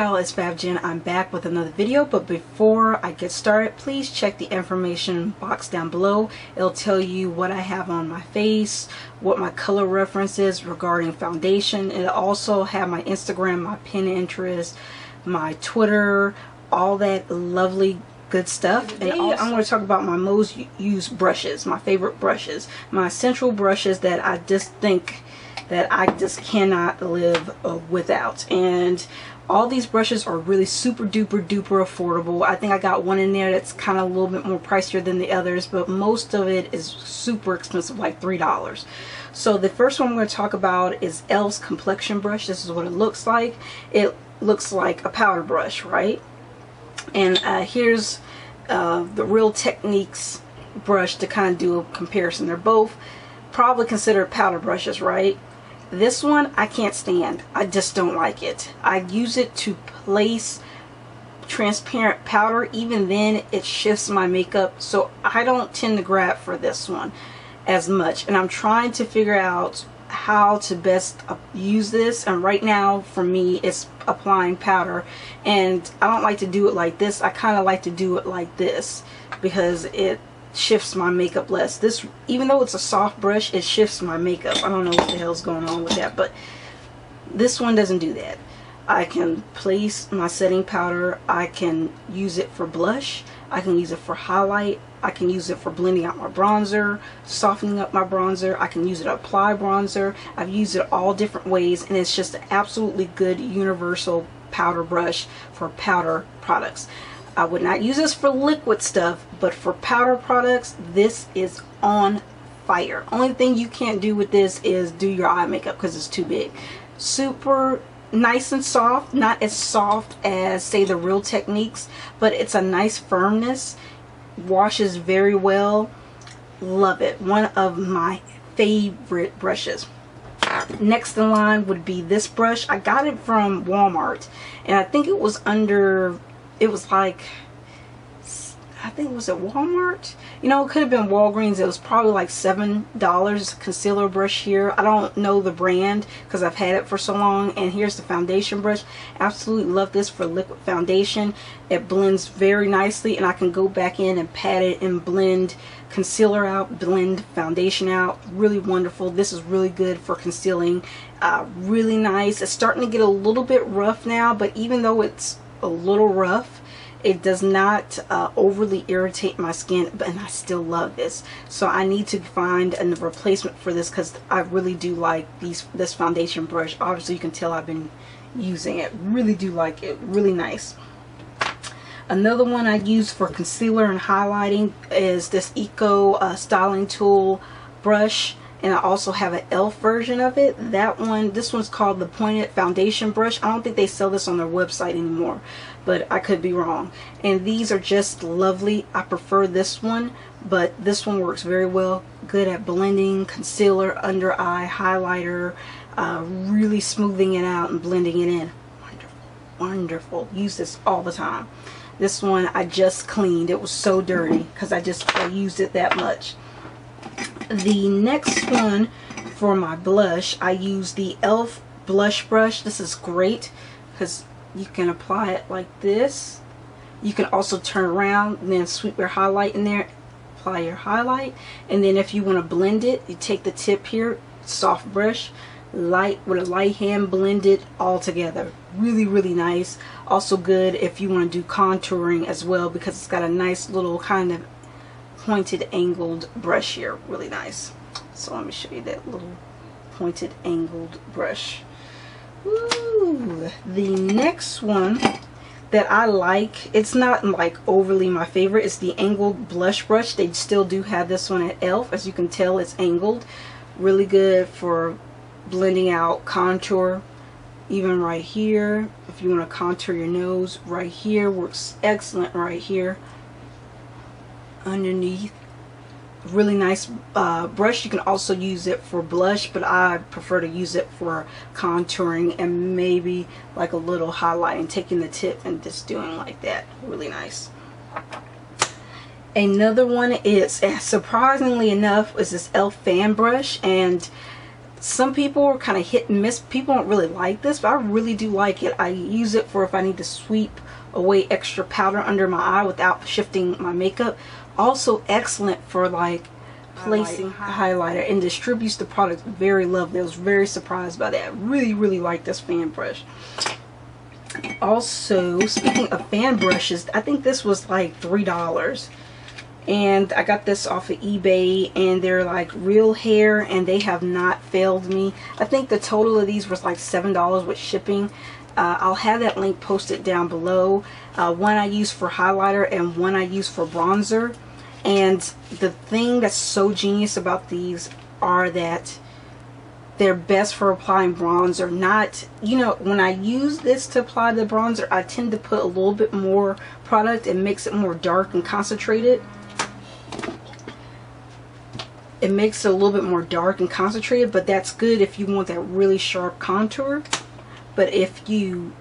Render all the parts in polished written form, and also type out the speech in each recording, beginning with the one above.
y'all, it's Jen. I'm back with another video, but before I get started, please check the information box down below. It'll tell you what I have on my face, what my color reference is regarding foundation. It'll also have my Instagram, my Pinterest, my Twitter, all that lovely good stuff. And also, I'm going to talk about my most used brushes, my favorite brushes, my essential brushes that I just think that I just cannot live without. And all these brushes are really super duper duper affordable. I think I got one in there that's kind of a little bit more pricier than the others, but most of it is super expensive, like $3. So the first one I'm going to talk about is E.L.F's complexion brush. This is what it looks like. It looks like a powder brush, right? And here's the Real Techniques brush to kind of do a comparison. They're both probably considered powder brushes, right? This one I can't stand. I just don't like it. I use it to place transparent powder. Even then it shifts my makeup, so I don't tend to grab for this one as much. And I'm trying to figure out how to best use this, and right now for me it's applying powder, and I don't like to do it like this. I kind of like to do it like this because it shifts my makeup less. This, even though it's a soft brush, it shifts my makeup. I don't know what the hell's going on with that, but this one doesn't do that. I can place my setting powder, I can use it for blush, I can use it for highlight, I can use it for blending out my bronzer, softening up my bronzer, I can use it to apply bronzer. I've used it all different ways, and it's just an absolutely good universal powder brush for powder products. I would not use this for liquid stuff, but for powder products, this is on fire. Only thing you can't do with this is do your eye makeup because it's too big. Super nice and soft, not as soft as say the Real Techniques, but it's a nice firmness, washes very well. Love it. One of my favorite brushes. Next in line would be this brush. I got it from Walmart, and I think it was under, it was like, I think it was at Walmart. You know, it could have been Walgreens. It was probably like $7 concealer brush here. I don't know the brand because I've had it for so long. And here's the foundation brush. Absolutely love this for liquid foundation. It blends very nicely, and I can go back in and pat it and blend concealer out, blend foundation out. Really wonderful. This is really good for concealing. Really nice. It's starting to get a little bit rough now, but even though it's a little rough, it does not overly irritate my skin, and I still love this. So I need to find a replacement for this because I really do like this foundation brush. Obviously you can tell I've been using it. Really do like it. Really nice. Another one I use for concealer and highlighting is this Eco styling tool brush, and I also have an E.L.F version of it. That one, this one's called the Pointed Foundation Brush. I don't think they sell this on their website anymore, but I could be wrong. And these are just lovely. I prefer this one, but this one works very well. Good at blending concealer, under eye, highlighter, really smoothing it out and blending it in. Wonderful, wonderful. Use this all the time. This one I just cleaned. It was so dirty because I used it that much. The next one for my blush, I use the E.L.F blush brush. This is great because you can apply it like this. You can also turn around and then sweep your highlight in there, apply your highlight, and then if you want to blend it, you take the tip here, soft brush, light with a light hand, blend it all together. Really, really nice. Also good if you want to do contouring as well, because it's got a nice little kind of pointed angled brush here. Really nice. So let me show you that little pointed angled brush. Ooh. The next one that I like, it's not like overly my favorite, is the angled blush brush. They still do have this one at E.L.F. As you can tell, it's angled. Really good for blending out contour, even right here. If you want to contour your nose, right here works excellent. Right here underneath. Really nice brush. You can also use it for blush, but I prefer to use it for contouring and maybe like a little highlighting, taking the tip and just doing like that. Really nice. Another one is, surprisingly enough, is this E.L.F fan brush, and some people are kind of hit and miss. People don't really like this, but I really do like it. I use it for if I need to sweep away extra powder under my eye without shifting my makeup. Also excellent for like placing highlighter, and distributes the product very lovely. I was very surprised by that. I really like this fan brush. Also, speaking of fan brushes, I think this was like $3, and I got this off of eBay, and they're like real hair, and they have not failed me. I think the total of these was like $7 with shipping. I'll have that link posted down below. One I use for highlighter and one I use for bronzer. And the thing that's so genius about these are that they're best for applying bronzer. Not, you know, when I use this to apply the bronzer, I tend to put a little bit more product and makes it more dark and concentrated. It makes it a little bit more dark and concentrated, but that's good if you want that really sharp contour. But if you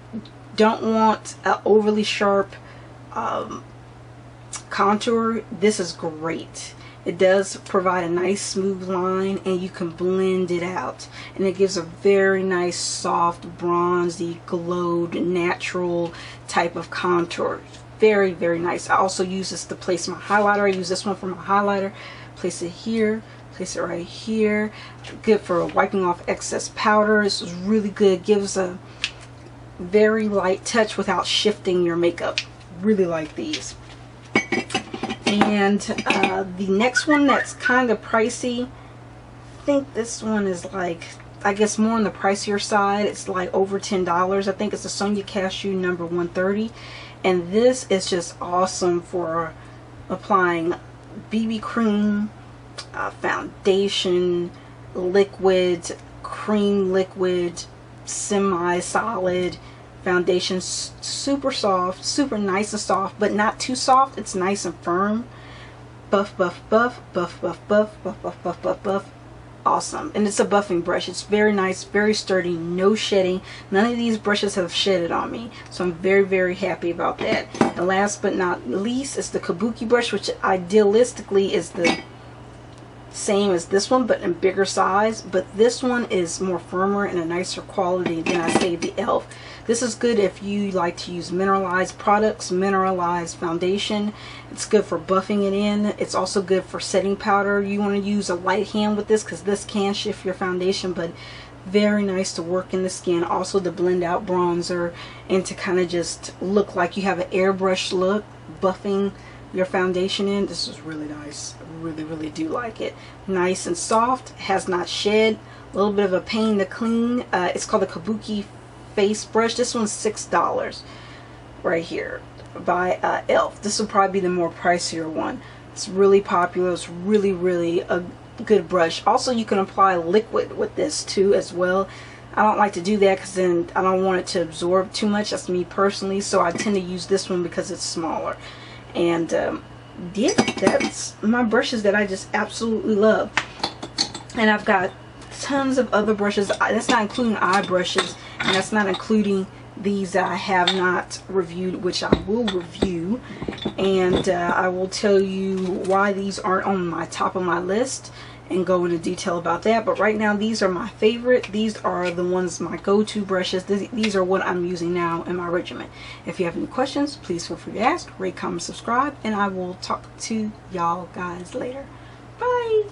don't want an overly sharp contour, this is great. It does provide a nice smooth line, and you can blend it out, and it gives a very nice soft bronzy glowed natural type of contour. Very nice. I also use this to place my highlighter. I use this one for my highlighter. Place it here, place it right here. Good for wiping off excess powder. This is really good. Gives a very light touch without shifting your makeup. Really like these. And the next one that's kind of pricey, I think this one is like, I guess more on the pricier side. It's like over $10. I think it's a Sonia Kashuk number 130, and this is just awesome for applying BB cream, foundation, liquid, cream liquid, semi-solid foundation. Super soft, super nice and soft, but not too soft. It's nice and firm. Buff, buff, buff, buff, buff, buff, buff, buff, buff, buff, buff. Awesome. And it's a buffing brush. It's very nice, very sturdy, no shedding. None of these brushes have shedded on me, so I'm very happy about that. And last but not least is the kabuki brush, which idealistically is the same as this one but in bigger size, but this one is more firmer and a nicer quality than I say the E.L.F. This is good if you like to use mineralized products, mineralized foundation. It's good for buffing it in. It's also good for setting powder. You want to use a light hand with this because this can shift your foundation, but very nice to work in the skin. Also to blend out bronzer and to kind of just look like you have an airbrush look, buffing your foundation in. This is really nice. I really do like it. Nice and soft, has not shed. A little bit of a pain to clean. It's called the Kabuki face brush. This one's $6 right here by E.L.F. This will probably be the more pricier one. It's really popular. It's really a good brush. Also, you can apply liquid with this too as well. I don't like to do that because then I don't want it to absorb too much. That's me personally, so I tend to use this one because it's smaller. And yeah, that's my brushes that I just absolutely love. And I've got tons of other brushes. That's not including eye brushes, and that's not including these that I have not reviewed, which I will review. And I will tell you why these aren't on my top of my list and go into detail about that. But right now, these are my favorite. These are the ones, my go-to brushes. These are what I'm using now in my regimen. If you have any questions, please feel free to ask, rate, comment, subscribe, and I will talk to y'all guys later. Bye.